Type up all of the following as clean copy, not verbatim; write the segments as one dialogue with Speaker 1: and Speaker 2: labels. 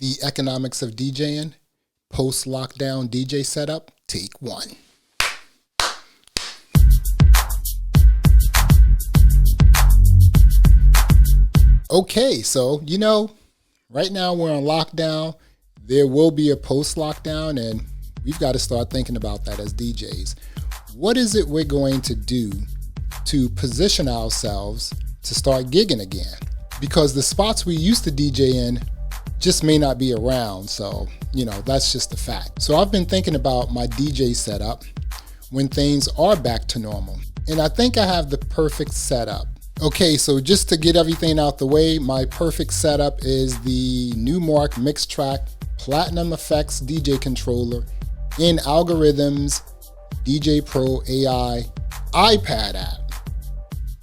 Speaker 1: The Economics of DJing, post-lockdown DJ setup, take 1. Okay, so, right now we're on lockdown. There will be a post-lockdown, and we've got to start thinking about that as DJs. What is it we're going to do to position ourselves to start gigging again? Because the spots we used to DJ in just may not be around, so, that's just a fact. So I've been thinking about my DJ setup when things are back to normal, and I think I have the perfect setup. Okay, so just to get everything out the way, my perfect setup is the Numark Mixtrack Platinum Effects DJ controller in Algoriddim DJay Pro AI iPad app.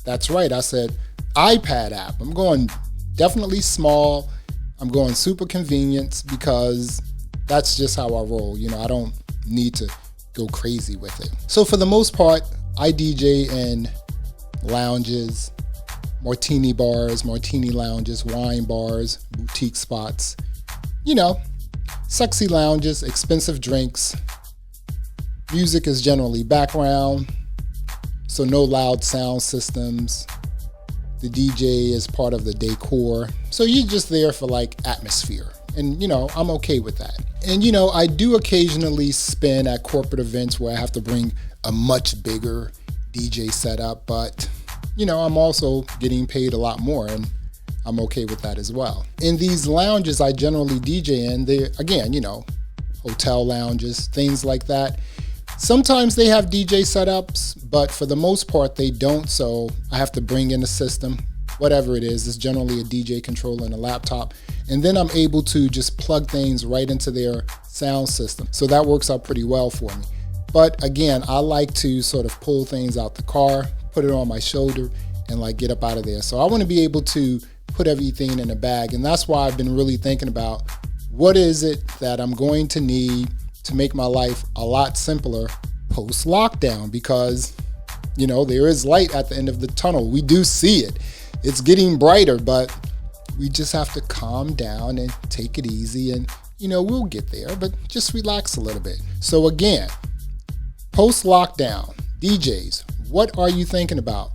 Speaker 1: That's right, I said iPad app. I'm going definitely small. I'm going super convenience because that's just how I roll. I don't need to go crazy with it. So for the most part, I DJ in lounges, martini bars, martini lounges, wine bars, boutique spots, sexy lounges, expensive drinks. Music is generally background, so no loud sound systems. The DJ is part of the decor. So you're just there for atmosphere. And I'm okay with that. And I do occasionally spin at corporate events where I have to bring a much bigger DJ setup, but I'm also getting paid a lot more, and I'm okay with that as well. In these lounges I generally DJ in, they again, hotel lounges, things like that. Sometimes they have DJ setups, but for the most part they don't, so I have to bring in a system, whatever it is. It's generally a DJ controller and a laptop, and then I'm able to just plug things right into their sound system. So that works out pretty well for me. But again, I like to sort of pull things out the car, put it on my shoulder, and get up out of there. So I want to be able to put everything in a bag, and that's why I've been really thinking about what is it that I'm going to need to make my life a lot simpler post-lockdown, because there is light at the end of the tunnel. We do see it. It's getting brighter, but we just have to calm down and take it easy, and we'll get there, but just relax a little bit. So again, post-lockdown, DJs, what are you thinking about?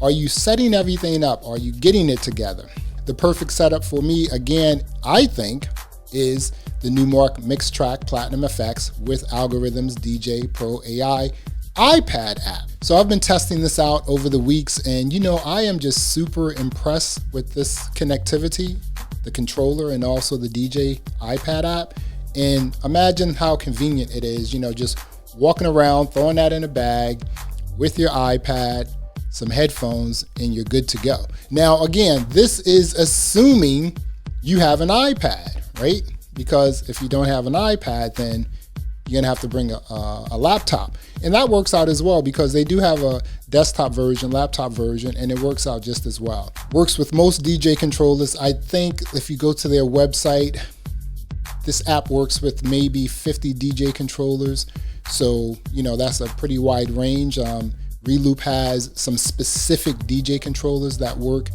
Speaker 1: Are you setting everything up? Are you getting it together? The perfect setup for me, again, I think, is the Numark Mixtrack Platinum Effects with Algoriddim DJay Pro AI iPad app. So I've been testing this out over the weeks, and I am just super impressed with this connectivity, the controller, and also the DJ iPad app. And imagine how convenient it is, just walking around, throwing that in a bag with your iPad, some headphones, and you're good to go. Now, again, this is assuming you have an iPad, right? Because if you don't have an iPad, then you're gonna have to bring a laptop. And that works out as well, because they do have a desktop version, laptop version, and it works out just as well. Works with most DJ controllers. I think if you go to their website, this app works with maybe 50 DJ controllers. So, that's a pretty wide range. Reloop has some specific DJ controllers that work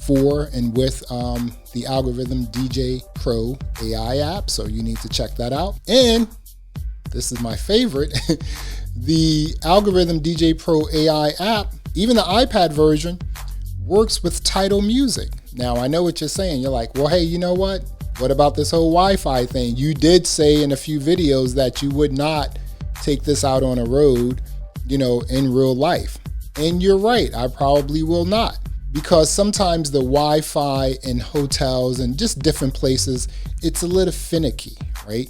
Speaker 1: for and with the Algoriddim DJay Pro AI app, so you need to check that out. And this is my favorite, the Algoriddim DJay Pro AI app, even the iPad version, works with Tidal Music. Now, I know what you're saying. You're like, well, hey, you know what? What about this whole Wi-Fi thing? You did say in a few videos that you would not take this out on a road, in real life. And you're right, I probably will not, because sometimes the Wi-Fi in hotels and just different places, it's a little finicky, right?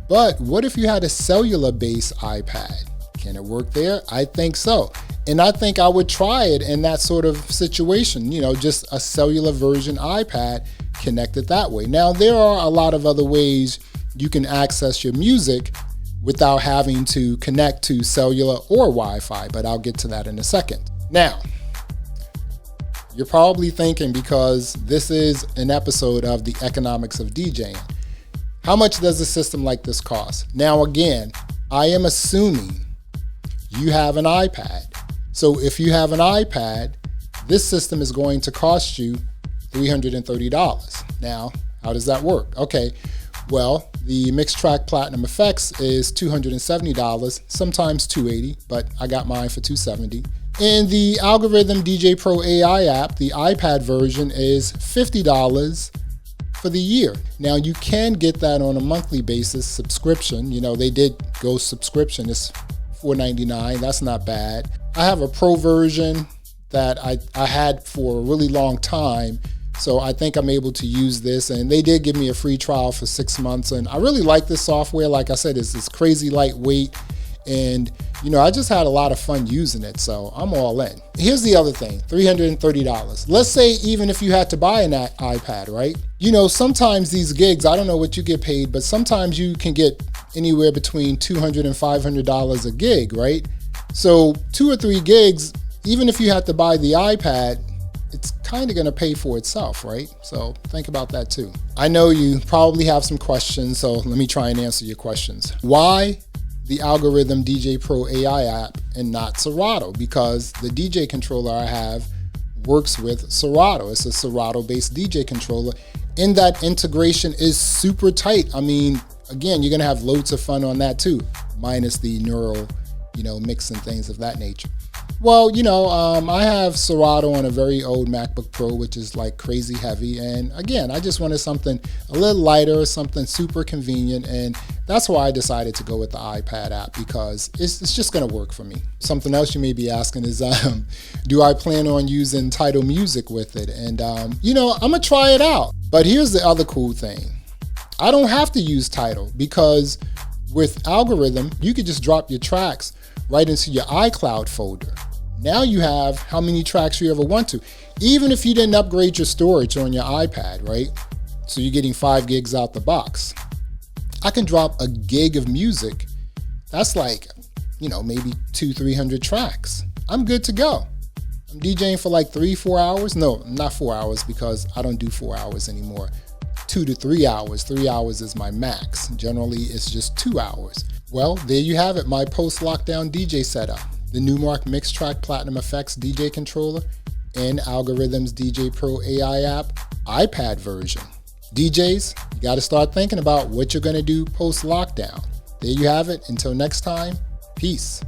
Speaker 1: But what if you had a cellular-based iPad? Can it work there? I think so. And I think I would try it in that sort of situation, just a cellular version iPad connected that way. Now, there are a lot of other ways you can access your music without having to connect to cellular or Wi-Fi, but I'll get to that in a second. Now, you're probably thinking, because this is an episode of the Economics of DJing, how much does a system like this cost? Now, again, I am assuming you have an iPad. So if you have an iPad, this system is going to cost you $330. Now, How does that work? Okay, well, the Mixtrack Platinum Effects is $270, sometimes $280, but I got mine for $270. And the Algoriddim DJay Pro AI app, the iPad version, is $50 for the year. Now you can get that on a monthly basis subscription. You know, they did go subscription. It's $4.99. That's not bad. I have a pro version that I had for a really long time. So I think I'm able to use this, and they did give me a free trial for 6 months. And I really like this software. Like I said, it's crazy lightweight. And, you know, I just had a lot of fun using it, so I'm all in. Here's the other thing, $330. Let's say even if you had to buy an iPad, right? You know, sometimes these gigs, I don't know what you get paid, but sometimes you can get anywhere between $200 and $500 a gig, right? So 2 or 3 gigs, even if you had to buy the iPad, it's kind of going to pay for itself, right? So think about that too. I know you probably have some questions, so let me try and answer your questions. Why the Algoriddim DJay Pro AI app and not Serato? Because the DJ controller I have works with Serato. It's a Serato-based DJ controller, and that integration is super tight. I mean, again, you're gonna have loads of fun on that too, minus the neural, you know, mix and things of that nature. Well, you know, I have Serato on a very old MacBook Pro, which is like crazy heavy. And again, I just wanted something a little lighter, something super convenient. And that's why I decided to go with the iPad app, because it's just going to work for me. Something else you may be asking is, do I plan on using Tidal Music with it? And, you know, I'm going to try it out. But here's the other cool thing. I don't have to use Tidal, because with Algoriddim, you could just drop your tracks right into your iCloud folder. Now you have how many tracks you ever want to, even if you didn't upgrade your storage on your iPad, right? So you're getting 5 gigs out the box. I can drop a gig of music. That's like, you know, maybe 200-300 tracks. I'm good to go. I'm DJing for like 3-4 hours. No, not 4 hours, because I don't do 4 hours anymore. 2 to 3 hours. 3 hours is my max. Generally, it's just 2 hours. Well, there you have it, my post-lockdown DJ setup. The Numark Mixtrack Platinum Effects DJ controller and Algoriddim's DJay Pro AI app iPad version. DJs, you got to start thinking about what you're going to do post-lockdown. There you have it. Until next time, peace.